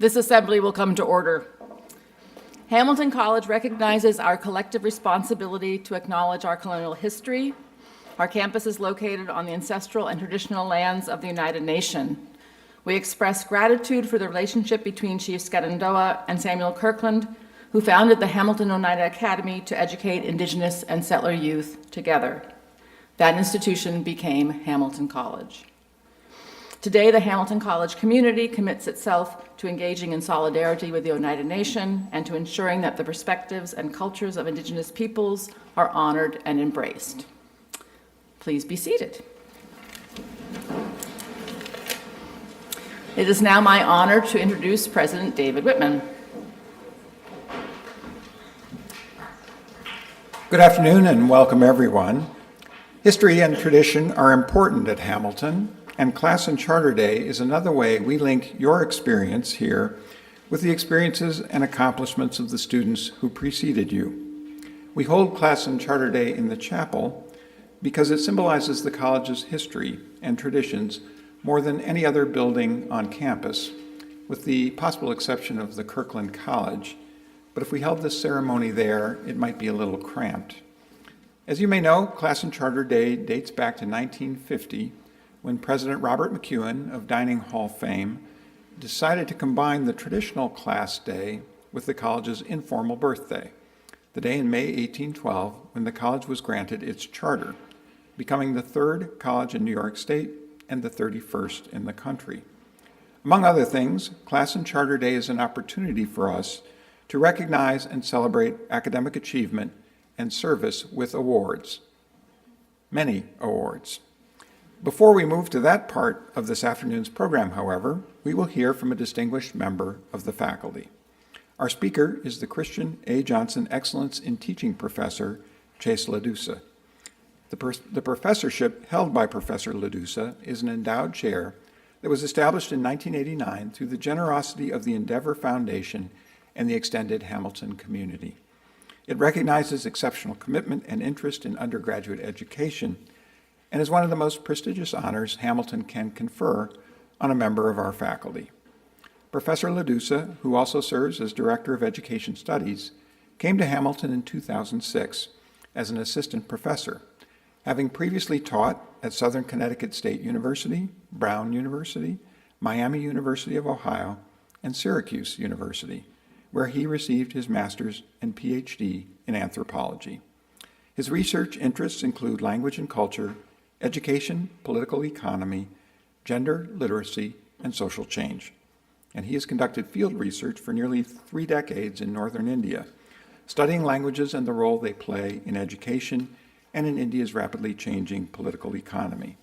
This assembly will come to order. Hamilton College recognizes our collective responsibility to acknowledge our colonial history. Our campus is located on the ancestral and traditional lands of the United Nations. We express gratitude for the relationship between Chief Shenandoah and Samuel Kirkland, who founded the Hamilton Oneida Academy to educate Indigenous and settler youth together. That institution became Hamilton College. Today, the Hamilton College community commits itself to engaging in solidarity with the Oneida Nation and to ensuring that the perspectives and cultures of Indigenous peoples are honored and embraced. Please be seated. It is now my honor to introduce President David Whitman. Good afternoon and welcome everyone. History and tradition are important at Hamilton, and Class and Charter Day is another way we link your experience here with the experiences and accomplishments of the students who preceded you. We hold Class and Charter Day in the chapel because it symbolizes the college's history and traditions more than any other building on campus, with the possible exception of the Kirkland College. But if we held this ceremony there, it might be a little cramped. As you may know, Class and Charter Day dates back to 1950, when President Robert McEwen of Dining Hall fame decided to combine the traditional class day with the college's informal birthday, the day in May 1812 when the college was granted its charter, becoming the third college in New York State and the 31st in the country. Among other things, Class and Charter Day is an opportunity for us to recognize and celebrate academic achievement and service with awards, many awards. Before we move to that part of this afternoon's program, however, we will hear from a distinguished member of the faculty. Our speaker is the Christian A. Johnson Excellence in Teaching Professor, Chase LaDussa. The professorship held by Professor LaDussa is an endowed chair that was established in 1989 through the generosity of the Endeavor Foundation and the extended Hamilton community. It recognizes exceptional commitment and interest in undergraduate education and is one of the most prestigious honors Hamilton can confer on a member of our faculty. Professor LaDussa, who also serves as Director of Education Studies, came to Hamilton in 2006 as an assistant professor, having previously taught at Southern Connecticut State University, Brown University, Miami University of Ohio, and Syracuse University, where he received his master's and PhD in anthropology. His research interests include language and culture, education, political economy, gender, literacy, and social change. And he has conducted field research for nearly 3 decades in northern India, studying languages and the role they play in education and in India's rapidly changing political economy.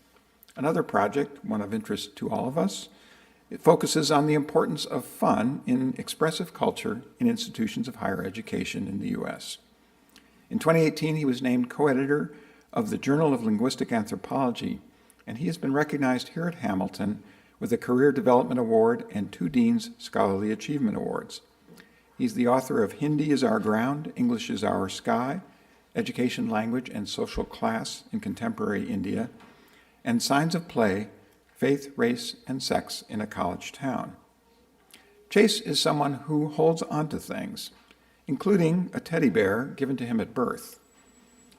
Another project, one of interest to all of us, it focuses on the importance of fun in expressive culture in institutions of higher education in the U.S. In 2018, he was named co-editor of the Journal of Linguistic Anthropology, and he has been recognized here at Hamilton with a Career Development Award and 2 Dean's Scholarly Achievement Awards. He's the author of Hindi is Our Ground, English is Our Sky, Education, Language, and Social Class in Contemporary India, and Signs of Play, Faith, Race, and Sex in a College Town. Chase is someone who holds onto things, including a teddy bear given to him at birth.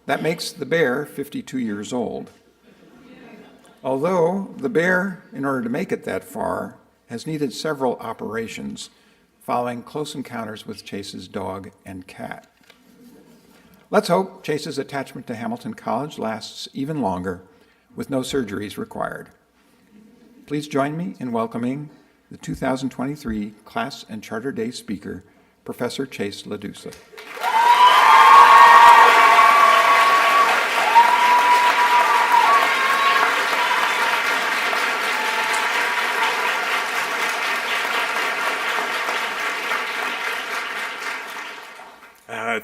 That makes the bear 52 years old. Although the bear, in order to make it that far, has needed several operations following close encounters with Chase's dog and cat. Let's hope Chase's attachment to Hamilton College lasts even longer, with no surgeries required. Please join me in welcoming the 2023 Class and Charter Day speaker, Professor Chase LaDussa.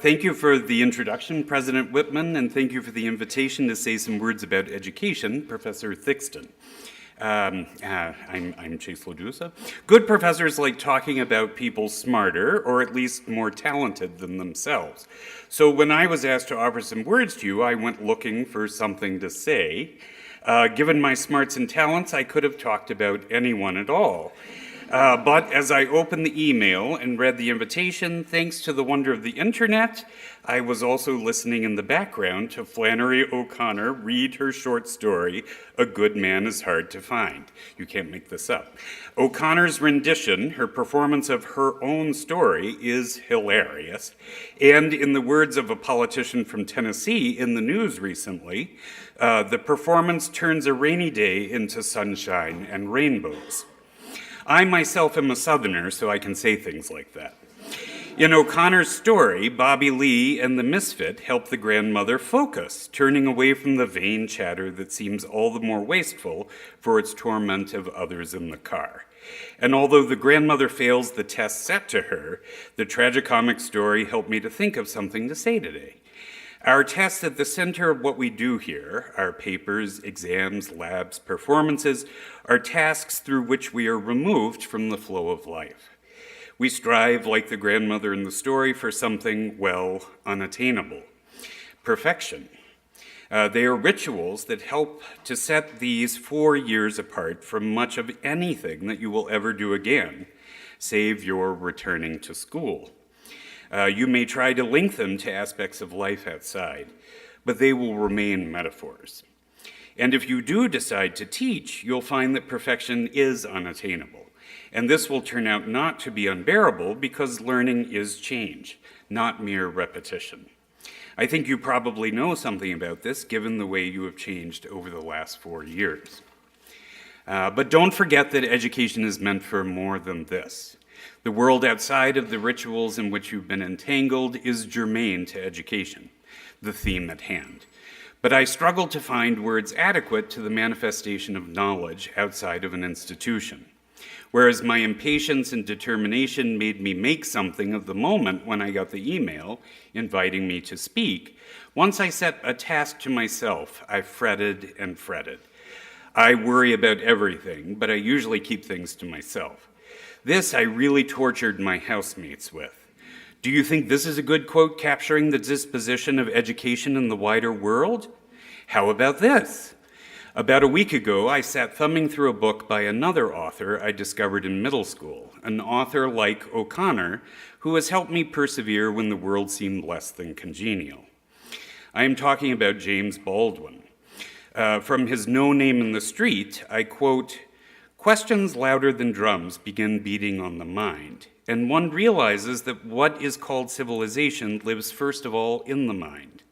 Thank you for the introduction, President Whitman, and thank you for the invitation to say some words about education, Professor Thixton. I'm Chase LaDussa. Good professors like talking about people smarter, or at least more talented than themselves. So when I was asked to offer some words to you, I went looking for something to say. Given my smarts and talents, I could have talked about anyone at all. But as I opened the email and read the invitation, thanks to the wonder of the internet, I was also listening in the background to Flannery O'Connor read her short story, A Good Man is Hard to Find. You can't make this up. O'Connor's rendition, her performance of her own story, is hilarious. And in the words of a politician from Tennessee in the news recently, the performance turns a rainy day into sunshine and rainbows. I myself am a Southerner, so I can say things like that. In O'Connor's story, Bobby Lee and the misfit help the grandmother focus, turning away from the vain chatter that seems all the more wasteful for its torment of others in the car. And although the grandmother fails the test set to her, the tragicomic story helped me to think of something to say today. Our tests at the center of what we do here, our papers, exams, labs, performances, are tasks through which we are removed from the flow of life. We strive, like the grandmother in the story, for something, well, unattainable. Perfection. They are rituals that help to set these 4 years apart from much of anything that you will ever do again, save your returning to school. You may try to link them to aspects of life outside, but they will remain metaphors. And if you do decide to teach, you'll find that perfection is unattainable. And this will turn out not to be unbearable because learning is change, not mere repetition. I think you probably know something about this given the way you have changed over the last 4 years. But don't forget that education is meant for more than this. The world outside of the rituals in which you've been entangled is germane to education, the theme at hand. But I struggle to find words adequate to the manifestation of knowledge outside of an institution. Whereas my impatience and determination made me make something of the moment when I got the email inviting me to speak, once I set a task to myself, I fretted and fretted. I worry about everything, but I usually keep things to myself. This I really tortured my housemates with. Do you think this is a good quote capturing the disposition of education in the wider world? How about this? About a week ago, I sat thumbing through a book by another author I discovered in middle school, an author like O'Connor, who has helped me persevere when the world seemed less than congenial. I am talking about James Baldwin. From his No Name in the Street, I quote, "Questions louder than drums begin beating on the mind, and one realizes that what is called civilization lives first of all in the mind,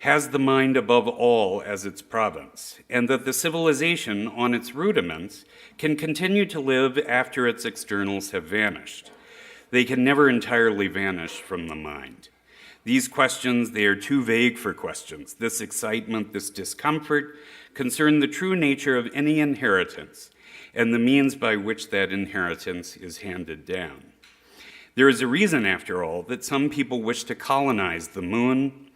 has the mind above all as its province, and that the civilization on its rudiments can continue to live after its externals have vanished. They can never entirely vanish from the mind. These questions, they are too vague for questions. This excitement, this discomfort concern the true nature of any inheritance and the means by which that inheritance is handed down. There is a reason, after all, that some people wish to colonize the moon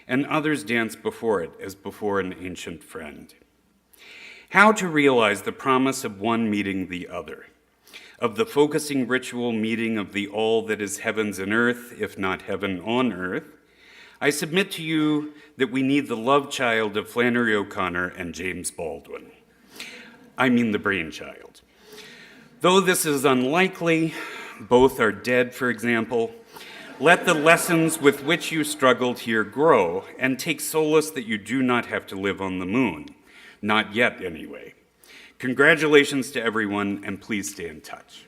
and others dance before it as before an ancient friend. How to realize the promise of one meeting the other, of the focusing ritual meeting of the all that is heavens and earth, if not heaven on earth, I submit to you that we need the love child of Flannery O'Connor and James Baldwin. I mean the brainchild. Though this is unlikely, both are dead, for example, let the lessons with which you struggled here grow and take solace that you do not have to live on the moon. Not yet, anyway. Congratulations to everyone, and please stay in touch.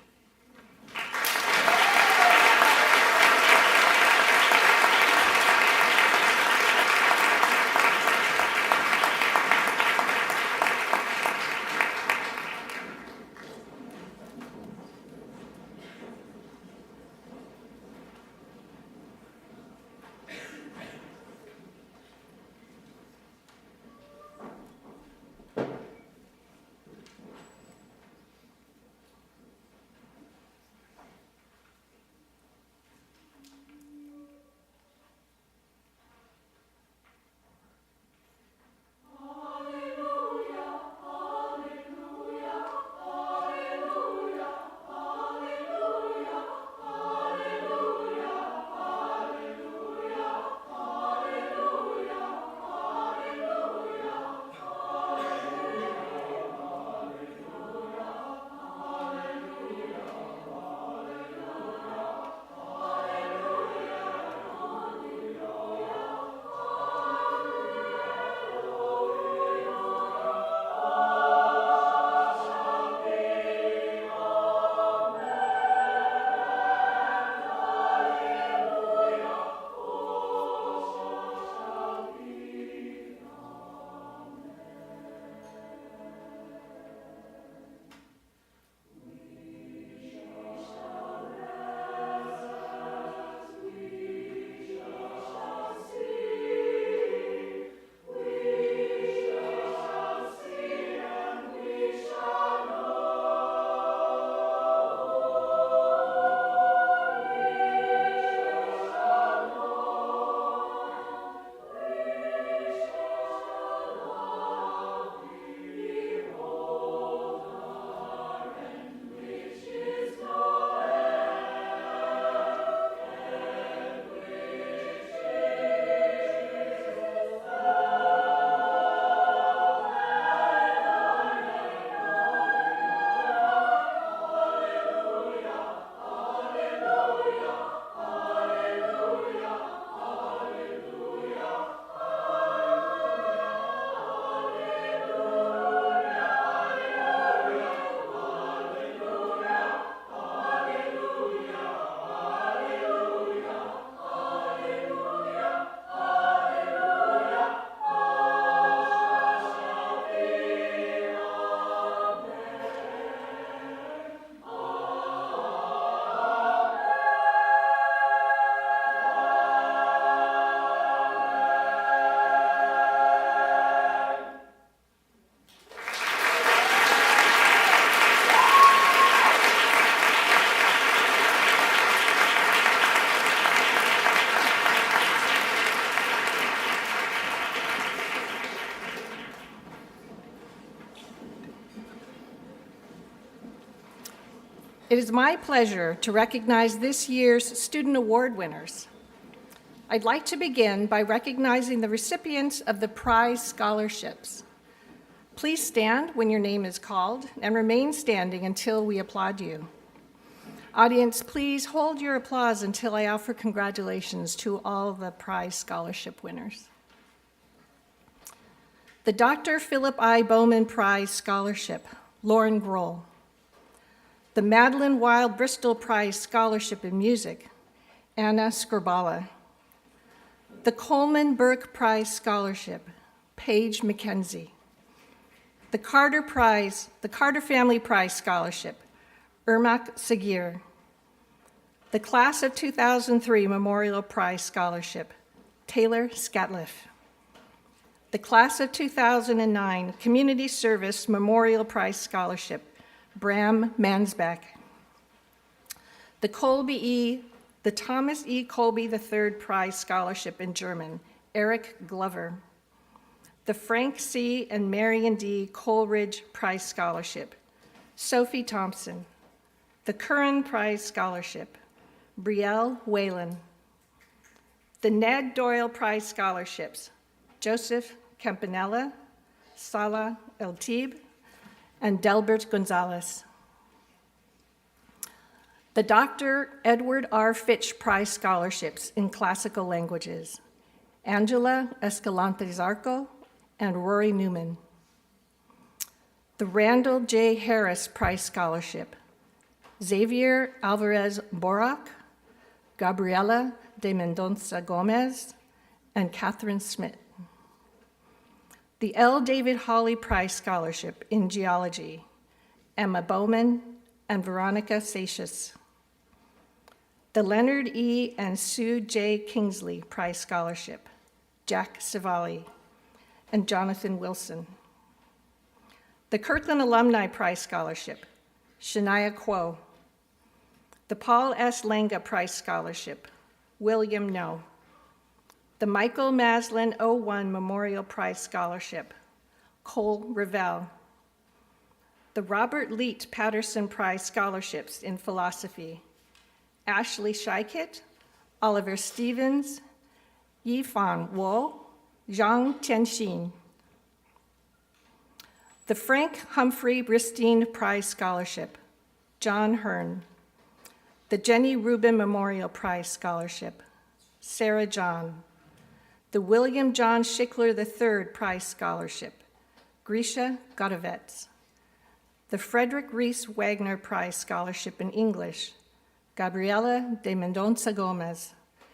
It is my pleasure to recognize this year's Student Award winners. I'd like to begin by recognizing the recipients of the prize scholarships. Please stand when your name is called and remain standing until we applaud you. Audience, please hold your applause until I offer congratulations to all the prize scholarship winners. The Dr. Philip I. Bowman Prize Scholarship, Lauren Grohl. The Madeline Wild Bristol Prize Scholarship in Music, Anna Scorbala. The Coleman Burke Prize Scholarship, Paige McKenzie. The Carter Family Prize Scholarship, Irmak Sagir. The Class of 2003 Memorial Prize Scholarship, Taylor Scatliff. The Class of 2009 Community Service Memorial Prize Scholarship, Bram Mansbach. The Thomas E. Colby III Prize Scholarship in German, Eric Glover. The Frank C. and Marion D. Coleridge Prize Scholarship, Sophie Thompson. The Curran Prize Scholarship, Brielle Whalen. The Ned Doyle Prize Scholarships, Joseph Campanella, Salah El-Tib, and Delbert Gonzalez. The Dr. Edward R. Fitch Prize Scholarships in Classical Languages, Angela Escalante Zarco and Rory Newman. The Randall J. Harris Prize Scholarship, Xavier Alvarez Borak, Gabriela de Mendoza Gomez, and Catherine Smith. The L. David Hawley Prize Scholarship in Geology, Emma Bowman and Veronica Satius. The Leonard E. and Sue J. Kingsley Prize Scholarship, Jack Savali and Jonathan Wilson. The Kirtland Alumni Prize Scholarship, Shania Kuo. The Paul S. Lenga Prize Scholarship, William No. The Michael Maslin 01 Memorial Prize Scholarship, Cole Revelle. The Robert Leet Patterson Prize Scholarships in Philosophy, Ashley Scheikett, Oliver Stevens, Yifan Wu, Zhang Tianxin. The Frank Humphrey Bristine Prize Scholarship, John Hearn. The Jenny Rubin Memorial Prize Scholarship, Sarah John. The William John Schickler III Prize Scholarship, Grisha Godovets. The Frederick Reese Wagner Prize Scholarship in English, Gabriela de Mendoza Gomez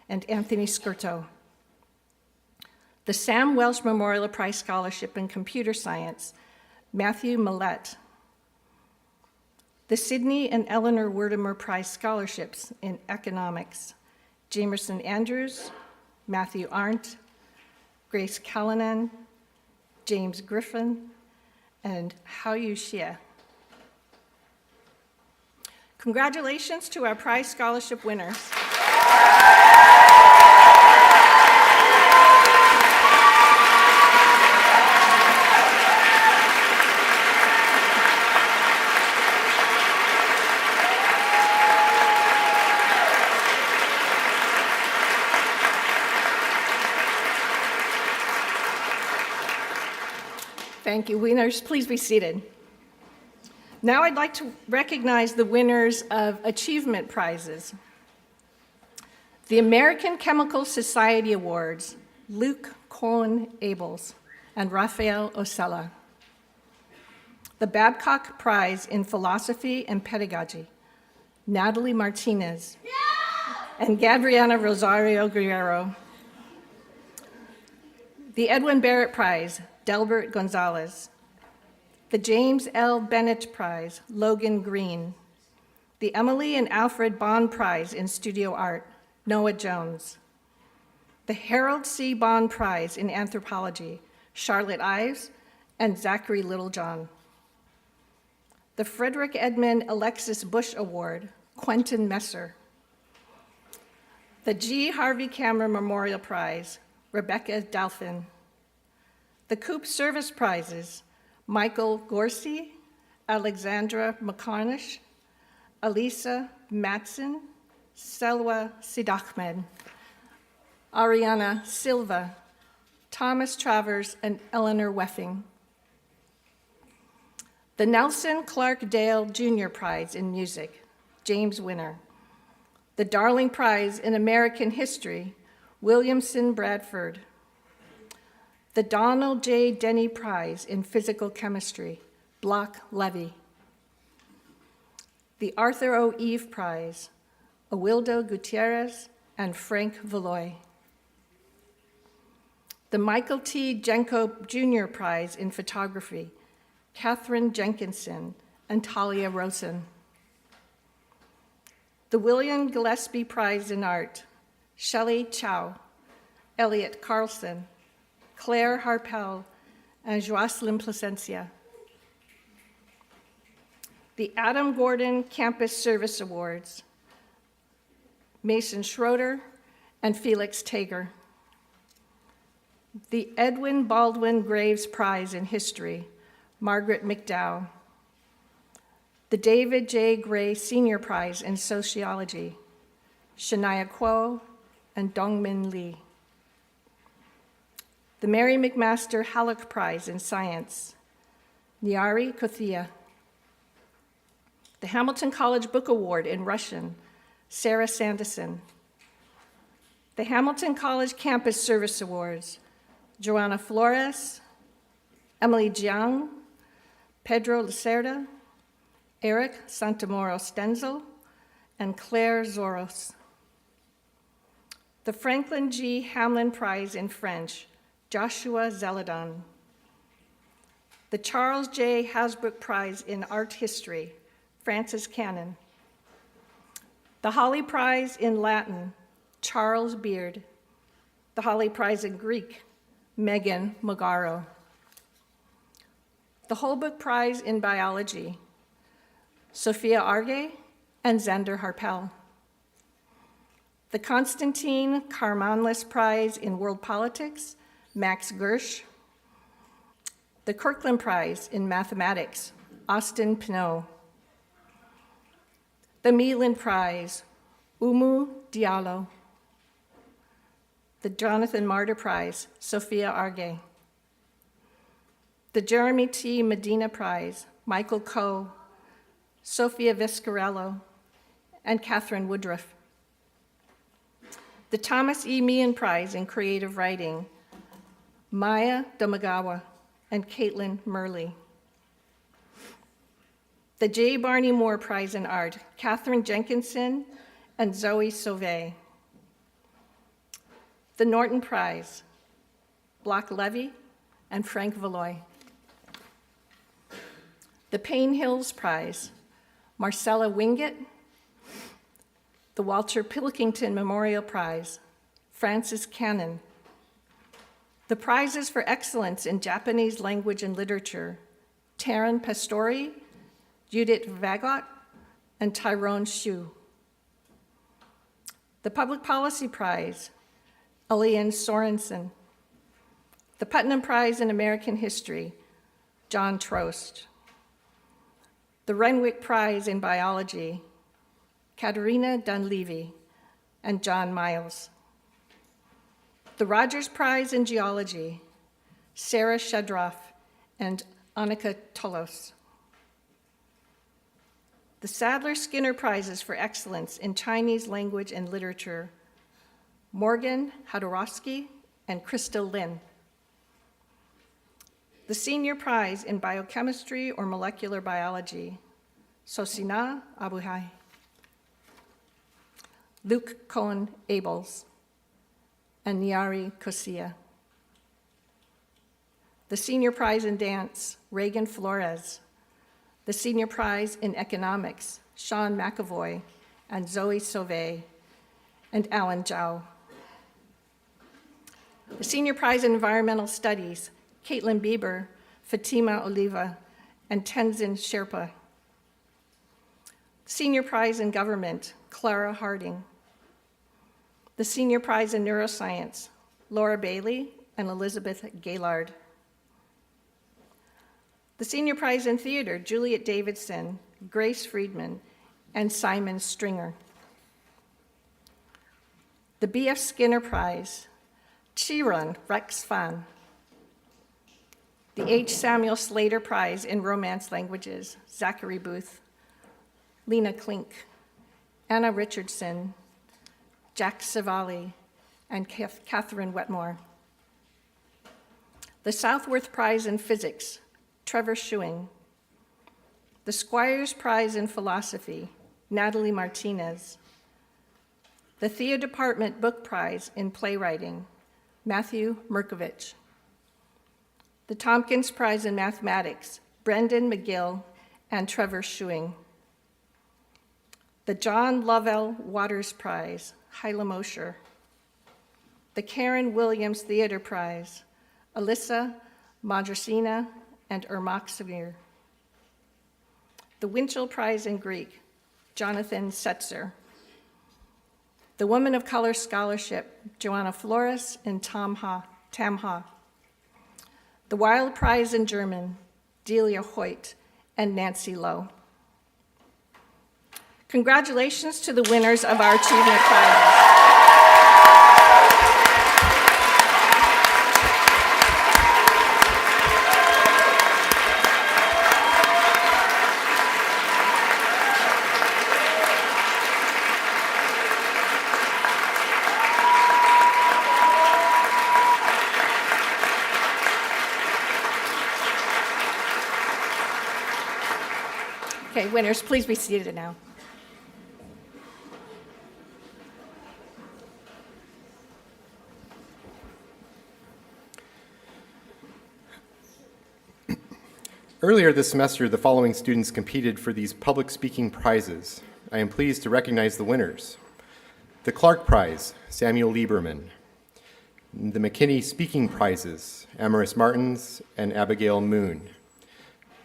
and Anthony Skirto. The Sam Welsh Memorial Prize Scholarship in Computer Science, Matthew Millett. The Sidney and Eleanor Wertimer Prize Scholarships in Economics, Jamerson Andrews, Matthew Arndt, Grace Callanan, James Griffin, and Haoyu Xie. Congratulations to our prize scholarship winners. Thank you, winners. Please be seated. Now I'd like to recognize the winners of achievement prizes. The American Chemical Society Awards, Luke Cohen Abels and Raphael Osella. The Babcock Prize in Philosophy and Pedagogy, Natalie Martinez and Gabriana Rosario Guerrero. The Edwin Barrett Prize, Delbert Gonzalez. The James L. Bennett Prize, Logan Green. The Emily and Alfred Bond Prize in Studio Art, Noah Jones. The Harold C. Bond Prize in Anthropology, Charlotte Ives and Zachary Littlejohn. The Frederick Edmund Alexis Bush Award, Quentin Messer. The G. Harvey Cameron Memorial Prize, Rebecca Dalphin. The Coop Service Prizes, Michael Gorsey, Alexandra McCarnish, Alisa Matson, Selwa Sidahmed, Ariana Silva, Thomas Travers, and Eleanor Weffing. The Nelson Clark Dale Jr. Prize in Music, James Winner. The Darling Prize in American History, Williamson Bradford. The Donald J. Denny Prize in Physical Chemistry, Block Levy. The Arthur O. Eve Prize, Awildo Gutierrez and Frank Valois. The Michael T. Jenko Jr. Prize in Photography, Catherine Jenkinson and Talia Rosen. The William Gillespie Prize in Art, Shelley Chow, Elliot Carlson, Claire Harpel, and Jocelyn Placencia. The Adam Gordon Campus Service Awards, Mason Schroeder and Felix Tager. The Edwin Baldwin Graves Prize in History, Margaret McDowell. The David J. Gray Senior Prize in Sociology, Shania Kuo and Dongmin Lee. The Mary McMaster Halleck Prize in Science, Nyari Kothia. The Hamilton College Book Award in Russian, Sarah Sanderson. The Hamilton College Campus Service Awards, Joanna Flores, Emily Jiang, Pedro Lacerda, Eric Santamoro Stenzel, and Claire Zoros. The Franklin G. Hamlin Prize in French, Joshua Zeladon. The Charles J. Hasbrook Prize in Art History, Francis Cannon. The Holly Prize in Latin, Charles Beard. The Holly Prize in Greek, Megan Magaro. The Holbrook Prize in Biology, Sophia Arge and Xander Harpel. The Konstantin Karmanlis Prize in World Politics, Max Gersh. The Kirkland Prize in Mathematics, Austin Pinot. The Meelan Prize, Umu Diallo. The Jonathan Martyr Prize, Sophia Arge. The Jeremy T. Medina Prize, Michael Coe, Sophia Viscarello, and Catherine Woodruff. The Thomas E. Meehan Prize in Creative Writing, Maya Domagawa and Caitlin Murley. The J. Barney Moore Prize in Art, Catherine Jenkinson and Zoe Sauvé. The Norton Prize, Block Levy and Frank Valois. The Payne Hills Prize, Marcella Wingett. The Walter Pilkington Memorial Prize, Francis Cannon. The prizes for excellence in Japanese language and literature, Taryn Pastori, Judith Vagot, and Tyrone Shu. The Public Policy Prize, Elian Sorensen. The Putnam Prize in American History, John Trost. The Renwick Prize in Biology, Katerina Dunleavy and John Miles. The Rogers Prize in Geology, Sarah Shedroff and Annika Tolos. The Sadler-Skinner Prizes for Excellence in Chinese Language and Literature, Morgan Hadorowski and Crystal Lin. The Senior Prize in Biochemistry or Molecular Biology, Sosina Abuhai. Luke Cohen Abels and Nyari Kosia. The Senior Prize in Dance, Reagan Flores. The Senior Prize in Economics, Sean McAvoy and Zoe Sauvé and Alan Zhao. The Senior Prize in Environmental Studies, Caitlin Bieber, Fatima Oliva, and Tenzin Sherpa. Senior Prize in Government, Clara Harding. The Senior Prize in Neuroscience, Laura Bailey and Elizabeth Gaylard. The Senior Prize in Theater, Juliet Davidson, Grace Friedman, and Simon Stringer. The B.F. Skinner Prize, Chiron Rex Fan. The H. Samuel Slater Prize in Romance Languages, Zachary Booth, Lena Klink, Anna Richardson, Jack Savali, and Catherine Wetmore. The Southworth Prize in Physics, Trevor Schuing. The Squires Prize in Philosophy, Natalie Martinez. The Thea Department Book Prize in Playwriting, Matthew Merkovich. The Tompkins Prize in Mathematics, Brendan McGill and Trevor Schuing. The John Lovell Waters Prize, Hyla Mosher. The Karen Williams Theater Prize, Alyssa Madrasina and Irmak Samir. The Winchell Prize in Greek, Jonathan Setzer. The Woman of Color Scholarship, Joanna Flores and Tam Ha. The Wilde Prize in German, Delia Hoyt and Nancy Lowe. Congratulations to the winners of our Achievement Prizes. Okay, winners, please be seated now. Earlier this semester, the following students competed for these public speaking prizes. I am pleased to recognize the winners. The Clark Prize, Samuel Lieberman. The McKinney Speaking Prizes, Amaris Martins and Abigail Moon.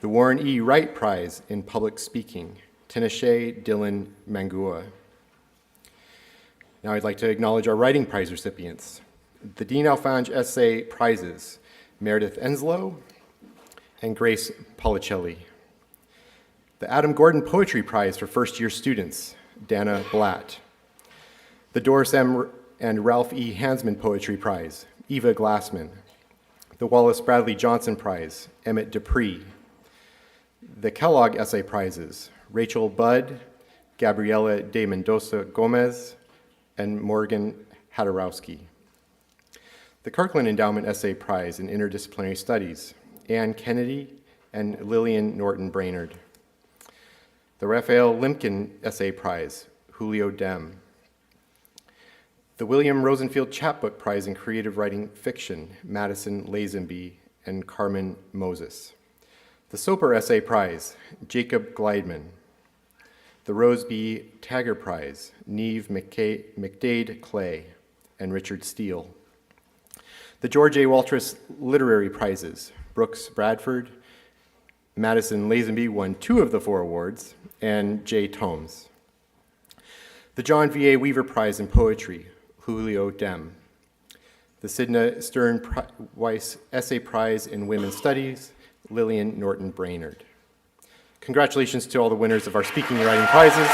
The Warren E. Wright Prize in Public Speaking, Tinashe Dylan Mangua. Now I'd like to acknowledge our Writing Prize recipients. The Dean Alfange Essay Prizes, Meredith Enslow and Grace Policelli. The Adam Gordon Poetry Prize for first-year students, Dana Blatt. The Doris M. and Ralph E. Hansman Poetry Prize, Eva Glassman. The Wallace Bradley Johnson Prize, Emmett Dupree. The Kellogg Essay Prizes, Rachel Budd, Gabriela de Mendoza Gomez, and Morgan Hadarowski. The Kirkland Endowment Essay Prize in Interdisciplinary Studies, Ann Kennedy and Lillian Norton Brainerd. The Raphael Limkin Essay Prize, Julio Dem. The William Rosenfield Chapbook Prize in Creative Writing Fiction, Madison Lazenby and Carmen Moses. The Soper Essay Prize, Jacob Gliedman. The Rose B. Tagger Prize, Neve McDade Clay and Richard Steele. The George A. Walters Literary Prizes, Brooks Bradford, Madison Lazenby won 2 of the 4 awards, and Jay Tomes. The John V.A. Weaver Prize in Poetry, Julio Dem. The Sidna Stern Weiss Essay Prize in Women's Studies, Lillian Norton Brainerd. Congratulations to all the winners of our speaking and writing prizes.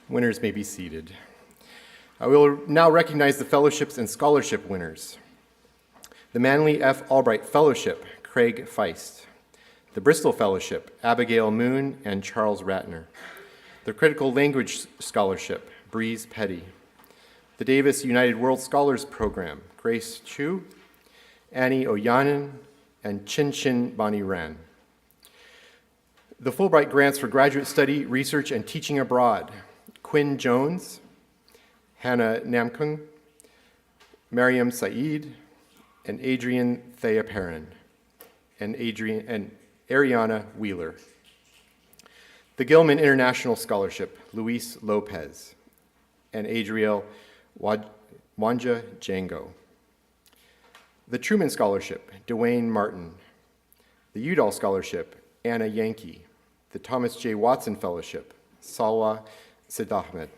Winners may be seated. I will now recognize the fellowships and scholarship winners. The Manly F. Albright Fellowship, Craig Feist. The Bristol Fellowship, Abigail Moon and Charles Ratner. The Critical Language Scholarship, Breeze Petty. The Davis United World Scholars Program, Grace Chu, Annie Oyanen, and Chin Chin Bonnie Ran. The Fulbright Grants for Graduate Study, Research, and Teaching Abroad, Quinn Jones, Hannah Namkung, Mariam Saeed, and Adrian Theaparan, and Ariana Wheeler. The Gilman International Scholarship, Luis Lopez, and Adriel Wanja Django. The Truman Scholarship, Dwayne Martin. The Udall Scholarship, Anna Yankee. the Thomas J. Watson Fellowship, Salwa Sid Ahmed.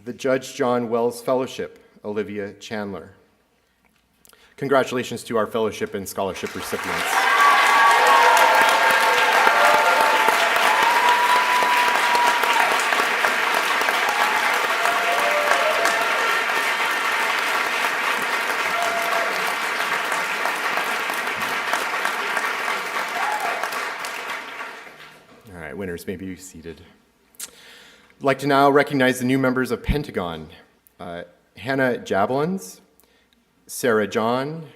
The Judge John Wells Fellowship, Olivia Chandler. Congratulations to our fellowship and scholarship recipients. All right, winners may be seated. I'd like to now recognize the new members of Pentagon. Hannah Javelins, Sarah John,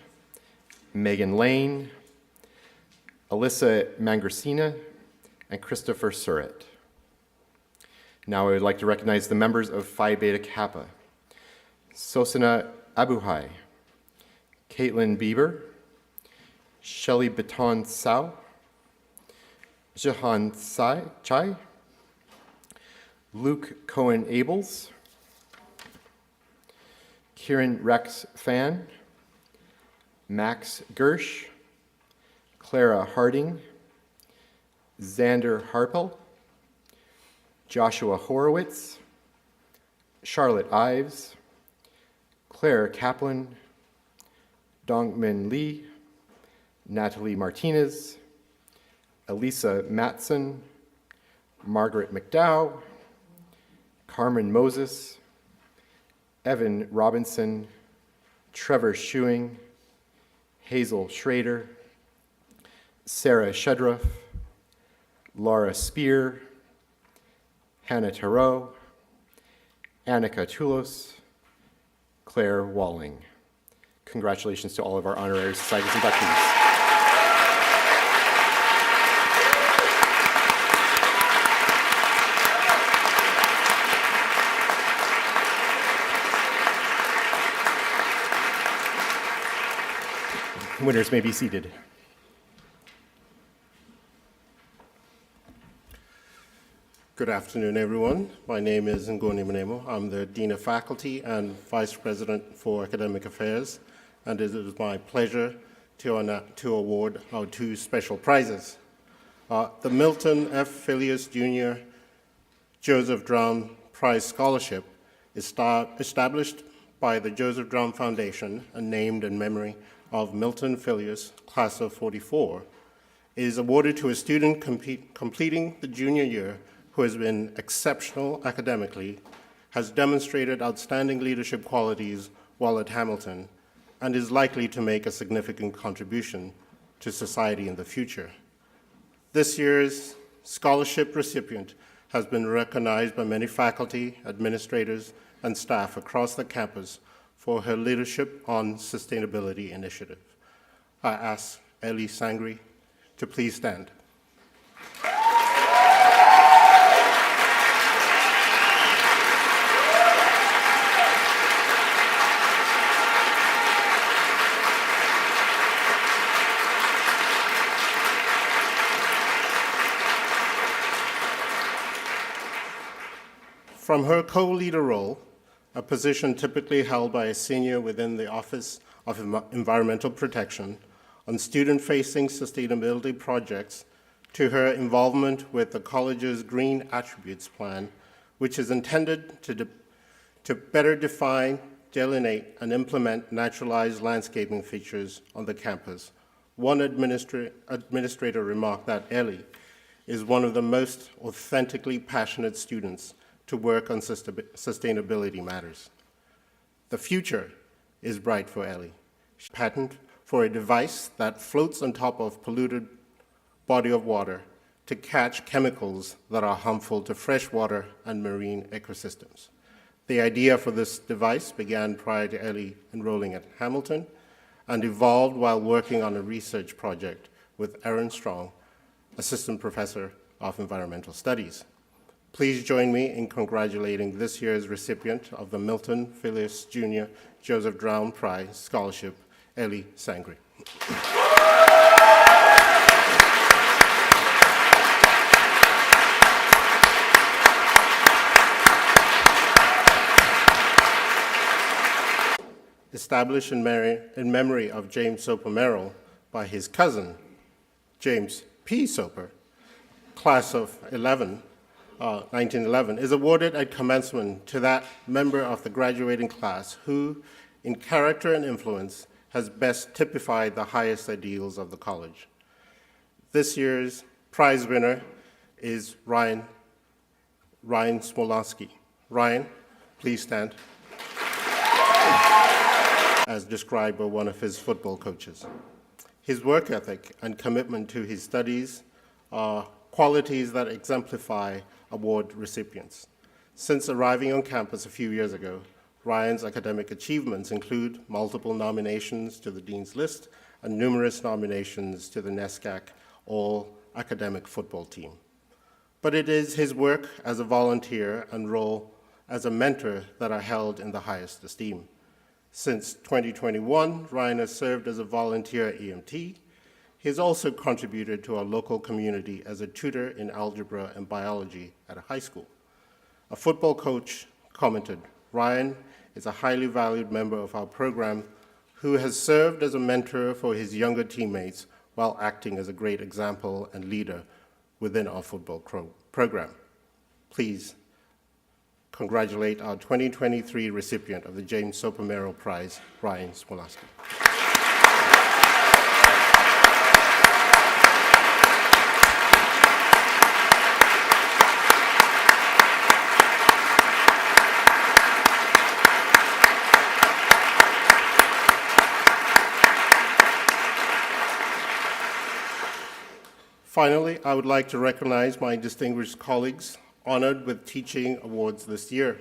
Megan Lane, Alyssa Mangracina, and Christopher Surratt. Now I would like to recognize the members of Phi Beta Kappa. Sosana Abuhai, Caitlin Bieber, Shelley Baton Sao, Jahan Chai, Luke Cohen Abels, Kieran Rex Fan, Max Gersh, Clara Harding, Xander Harpel, Joshua Horowitz, Charlotte Ives, Claire Kaplan, Dongmin Lee, Natalie Martinez, Elisa Matson, Margaret McDowell, Carmen Moses, Evan Robinson, Trevor Schuing, Hazel Schrader, Sarah Shedruff, Laura Spear, Hannah Tarot, Annika Tulos, Claire Walling. Congratulations to all of our honorary societies inductees. Winners may be seated. Good afternoon, everyone. My name is Ngoni Manemo. I'm the Dean of Faculty and Vice President for Academic Affairs, and it is my pleasure to award our two special prizes. The Milton F. Phileas Jr. Joseph Drown Prize Scholarship is established by the Joseph Drown Foundation and named in memory of Milton Phileas, class of 44, is awarded to a student completing the junior year who has been exceptional academically, has demonstrated outstanding leadership qualities while at Hamilton, and is likely to make a significant contribution to society in the future. This year's scholarship recipient has been recognized by many faculty, administrators, and staff across the campus for her leadership on sustainability initiative. I ask Ellie Sangri to please stand. From her co-leader role, a position typically held by a senior within the Office of Environmental Protection, on student-facing sustainability projects, to her involvement with the college's Green Attributes Plan, which is intended to better define, delineate, and implement naturalized landscaping features on the campus. One administrator remarked that Ellie is one of the most authentically passionate students to work on sustainability matters. The future is bright for Ellie. She's patent for a device that floats on top of polluted body of water to catch chemicals that are harmful to freshwater and marine ecosystems. The idea for this device began prior to Ellie enrolling at Hamilton and evolved while working on a research project with Aaron Strong, Assistant Professor of Environmental Studies. Please join me in congratulating this year's recipient of the Milton Phileas Jr. Joseph Drown Prize Scholarship, Ellie Sangri. Established in memory of James Soper Merrill by his cousin, James P. Soper, class of 1911, is awarded at commencement to that member of the graduating class who, in character and influence, has best typified the highest ideals of the college. This year's prize winner is Ryan Smolansky. Ryan, please stand, as described by one of his football coaches. His work ethic and commitment to his studies are qualities that exemplify award recipients. Since arriving on campus a few years ago, Ryan's academic achievements include multiple nominations to the Dean's List and numerous nominations to the NESCAC All-Academic Football Team. But it is his work as a volunteer and role as a mentor that are held in the highest esteem. Since 2021, Ryan has served as a volunteer EMT. He has also contributed to our local community as a tutor in algebra and biology at a high school. A football coach commented, "Ryan is a highly valued member of our program who has served as a mentor for his younger teammates while acting as a great example and leader within our football program." Please congratulate our 2023 recipient of the James Sopomero Prize, Ryan Smolansky. Finally, I would like to recognize my distinguished colleagues honored with teaching awards this year.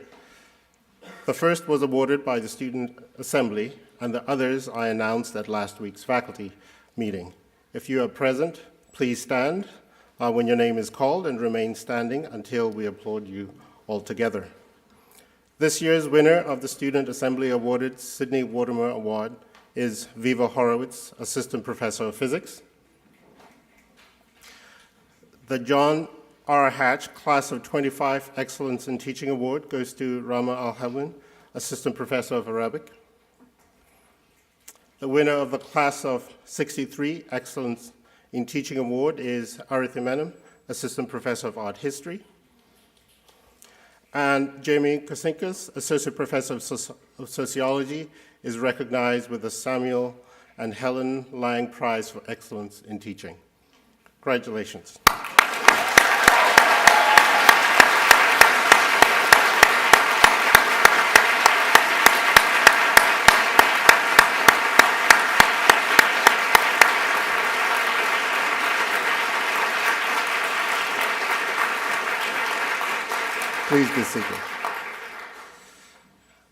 The first was awarded by the Student Assembly, and the others I announced at last week's faculty meeting. If you are present, please stand when your name is called and remain standing until we applaud you all together. This year's winner of the Student Assembly awarded Sidney Watermer Award is Viva Horowitz, Assistant Professor of Physics. The John R. Hatch Class of 25 Excellence in Teaching Award goes to Rama Al-Hamwin, Assistant Professor of Arabic. The winner of the Class of 63 Excellence in Teaching Award is Arith Menem, Assistant Professor of Art History. And Jamie Kosinkas, Associate Professor of Sociology, is recognized with the Samuel and Helen Lang Prize for Excellence in Teaching. Congratulations. Please be seated.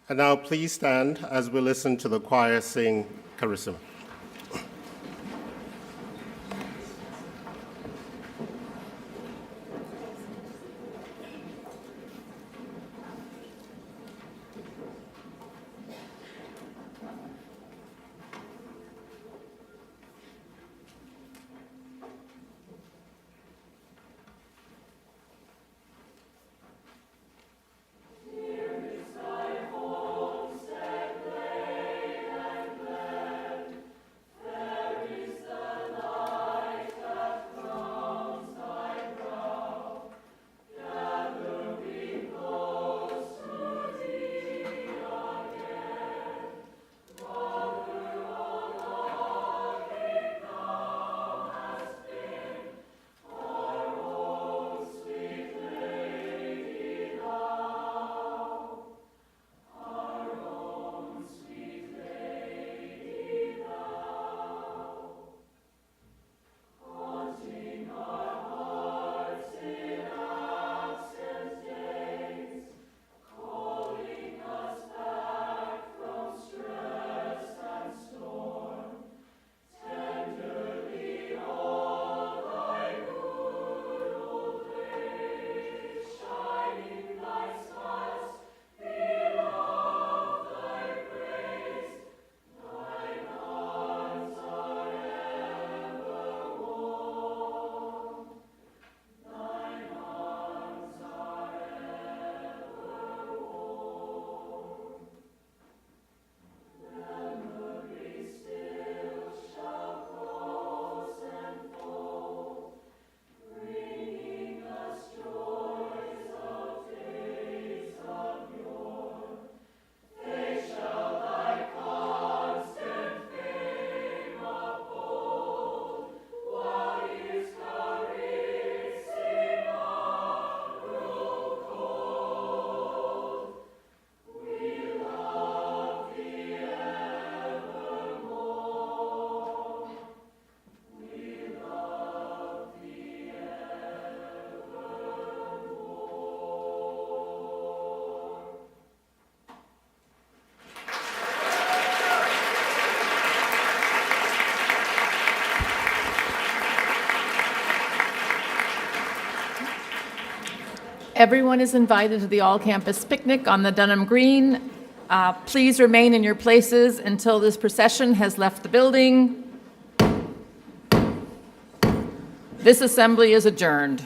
And now please stand as we listen to the choir sing Carissima. Everyone is invited to the all-campus picnic on the Dunham Green. Please remain in your places until this procession has left the building. This assembly is adjourned.